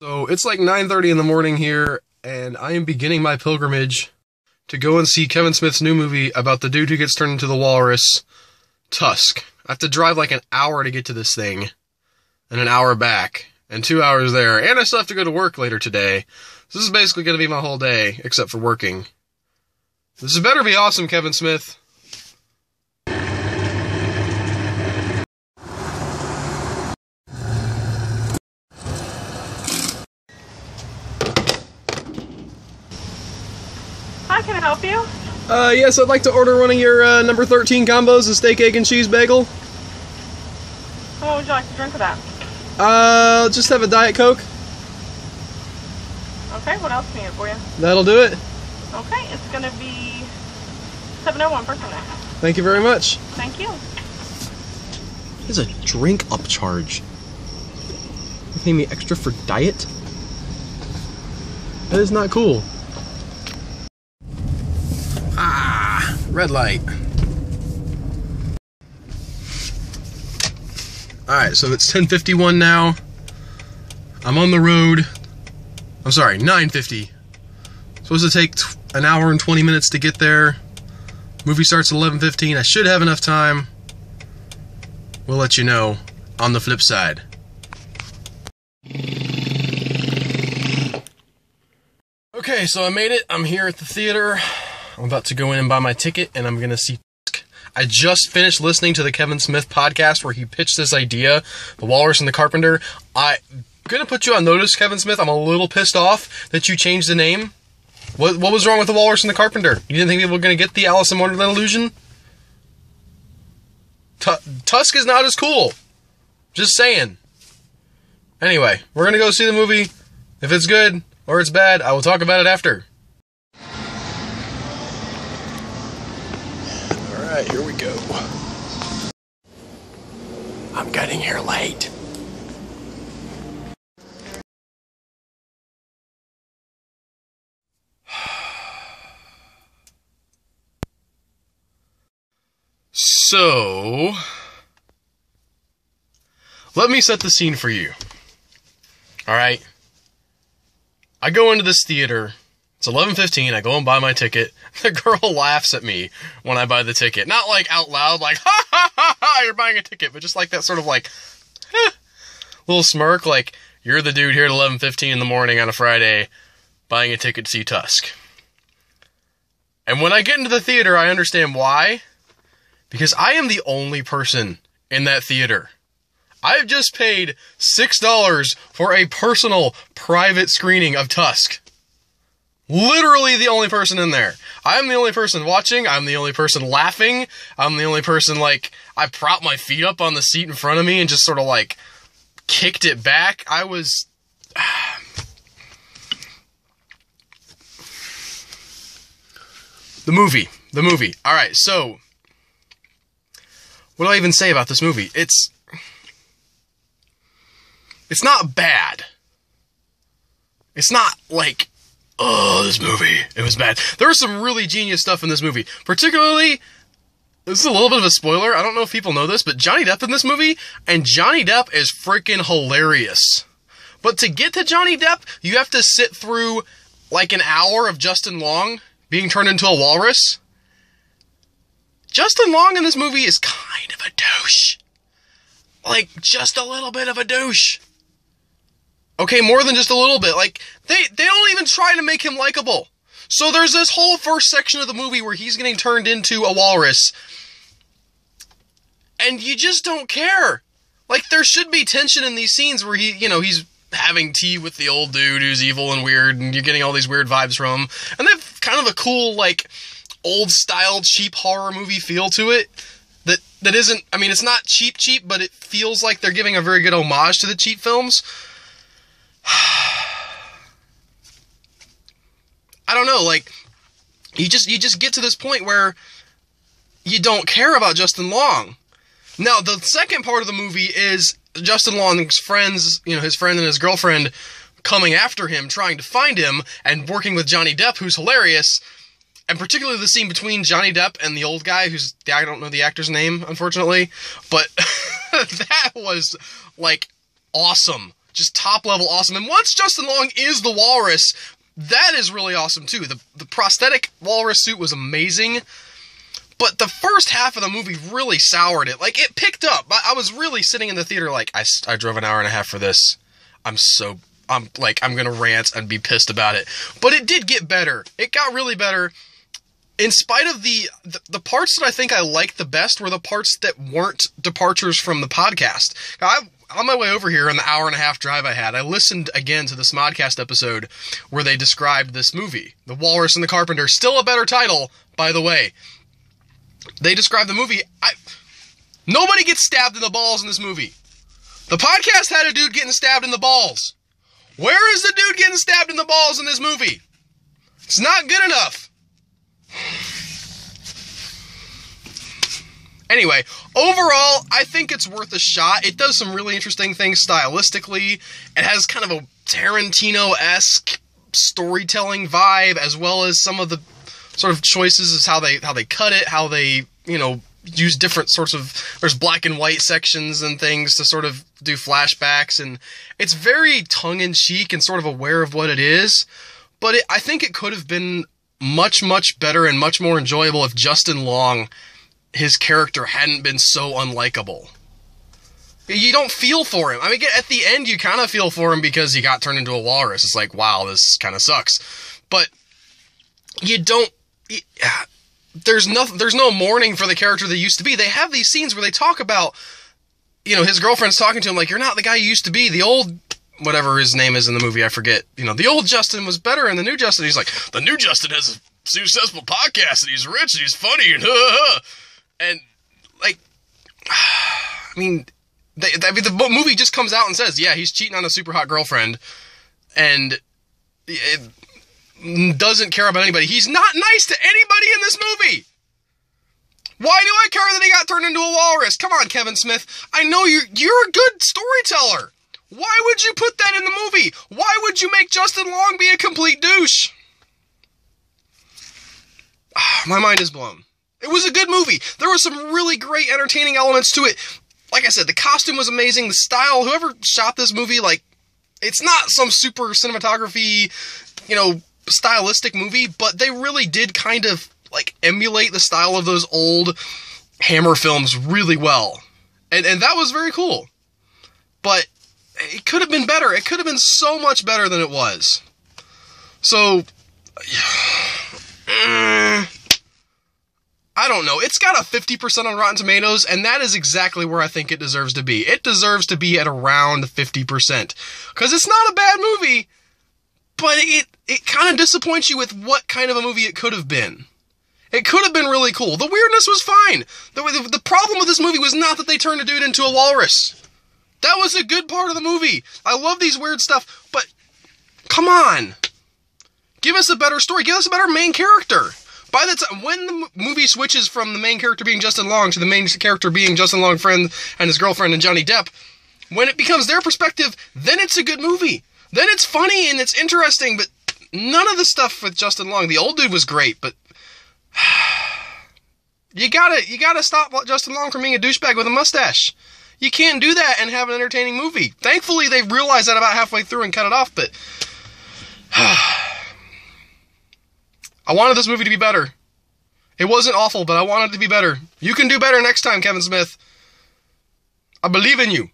So it's like 9:30 in the morning here, and I am beginning my pilgrimage to go and see Kevin Smith's new movie about the dude who gets turned into the walrus, Tusk. I have to drive like an hour to get to this thing, and an hour back, and 2 hours there, and I still have to go to work later today. So this is basically going to be my whole day, except for working. This better be awesome, Kevin Smith. Hi, can I help you? Yes, I'd like to order one of your number 13 combos, a steak, egg, and cheese bagel. What would you like to drink with that? Just have a Diet Coke. Okay, what else can I get for you? That'll do it. Okay, it's going to be $7.01 per Sunday. Thank you very much. Thank you. There's a drink upcharge. You pay me extra for diet? That is not cool. Ah, red light. Alright, so it's 10:51 now. I'm on the road. I'm sorry, 9:50. Supposed to take an hour and 20 minutes to get there. Movie starts at 11:15. I should have enough time. We'll let you know on the flip side. Okay, so I made it. I'm here at the theater. I'm about to go in and buy my ticket, and I'm going to see Tusk. I just finished listening to the Kevin Smith podcast where he pitched this idea, The Walrus and the Carpenter. I'm going to put you on notice, Kevin Smith. I'm a little pissed off that you changed the name. What was wrong with The Walrus and the Carpenter? You didn't think people were going to get the Alice in Wonderland illusion? Tusk is not as cool. Just saying. Anyway, we're going to go see the movie. If it's good or it's bad, I will talk about it after. Alright, here we go. I'm getting here late. So, let me set the scene for you. Alright? I go into this theater. It's 11:15. I go and buy my ticket. The girl laughs at me when I buy the ticket. Not like out loud, like, ha ha ha ha, you're buying a ticket, but just like that sort of like, little smirk, like, you're the dude here at 11:15 in the morning on a Friday buying a ticket to see Tusk. And when I get into the theater, I understand why. Because I am the only person in that theater. I've just paid $6 for a personal, private screening of Tusk. Literally the only person in there. I'm the only person watching. I'm the only person laughing. I'm the only person, like, I propped my feet up on the seat in front of me and just sort of, like, kicked it back. I was... The movie. Alright, so... What do I even say about this movie? It's not bad. It's not like, oh, this movie, it was bad. There was some really genius stuff in this movie. Particularly, this is a little bit of a spoiler. I don't know if people know this, but Johnny Depp in this movie, and Johnny Depp is freaking hilarious. But to get to Johnny Depp, you have to sit through like an hour of Justin Long being turned into a walrus. Justin Long in this movie is kind of a douche. Like, just a little bit of a douche. Okay, more than just a little bit. Like, they don't even try to make him likable. So there's this whole first section of the movie where he's getting turned into a walrus. And you just don't care. Like, there should be tension in these scenes where he's having tea with the old dude who's evil and weird, and you're getting all these weird vibes from him. And they have kind of a cool, like, old-style, cheap horror movie feel to it that isn't... I mean, it's not cheap, but it feels like they're giving a very good homage to the cheap films. I don't know, like, you just get to this point where you don't care about Justin Long. Now, the second part of the movie is Justin Long's friends, his friend and his girlfriend coming after him, trying to find him, and working with Johnny Depp, who's hilarious. And particularly the scene between Johnny Depp and the old guy, I don't know the actor's name, unfortunately, but that was, like, awesome. just top level awesome. And once Justin Long is the walrus, that is really awesome too. The prosthetic walrus suit was amazing, but the first half of the movie really soured it. Like, it picked up. I was really sitting in the theater like, I drove an hour and a half for this. I'm gonna rant and be pissed about it. But it did get better. It got really better. In spite of the parts that I think I liked the best were the parts that weren't departures from the podcast. On my way over here, on the hour and a half drive I had, I listened again to the Smodcast episode where they described this movie. The Walrus and the Carpenter. Still a better title, by the way. They described the movie. Nobody gets stabbed in the balls in this movie. The podcast had a dude getting stabbed in the balls. Where is the dude getting stabbed in the balls in this movie? It's not good enough. Anyway, overall, I think it's worth a shot. It does some really interesting things stylistically. It has kind of a Tarantino-esque storytelling vibe, as well as some of the sort of choices as how they cut it, how they, use different sorts of, there's black and white sections and things to sort of do flashbacks, and it's very tongue-in-cheek and sort of aware of what it is, but I think it could have been much, much better and much more enjoyable if Justin Long, his character, hadn't been so unlikable. You don't feel for him. I mean, at the end, you kind of feel for him because he got turned into a walrus. It's like, wow, this kind of sucks. But you don't... There's no mourning for the character they used to be. They have these scenes where they talk about, his girlfriend's talking to him like, you're not the guy you used to be. The old, whatever his name is in the movie, I forget. The old Justin was better, and the new Justin, he's like, the new Justin has a successful podcast, and he's rich, and he's funny, and like, the movie just comes out and says, yeah, he's cheating on a super hot girlfriend, and it doesn't care about anybody. He's not nice to anybody in this movie. Why do I care that he got turned into a walrus? Come on, Kevin Smith. I know you're a good storyteller. Why would you put that in the movie? Why would you make Justin Long be a complete douche? My mind is blown. It was a good movie. There were some really great entertaining elements to it. Like I said, the costume was amazing. The style, whoever shot this movie, it's not some super cinematography, stylistic movie, but they really did kind of emulate the style of those old Hammer films really well. And that was very cool. But it could have been better. It could have been so much better than it was. So, I don't know. It's got a 50% on Rotten Tomatoes, and that is exactly where I think it deserves to be. It deserves to be at around 50%. Because it's not a bad movie, but it kind of disappoints you with what kind of a movie it could have been. It could have been really cool. The weirdness was fine. The problem with this movie was not that they turned a dude into a walrus. That was a good part of the movie. I love these weird stuff, but come on. Give us a better story. Give us a better main character. By the time, when the movie switches from the main character being Justin Long to the main character being Justin Long's friend and his girlfriend and Johnny Depp, when it becomes their perspective, then it's a good movie. Then it's funny and it's interesting, but none of the stuff with Justin Long, the old dude was great, but you gotta stop Justin Long from being a douchebag with a mustache. You can't do that and have an entertaining movie. Thankfully, they realized that about halfway through and cut it off, but I wanted this movie to be better. It wasn't awful, but I wanted it to be better. You can do better next time, Kevin Smith. I believe in you.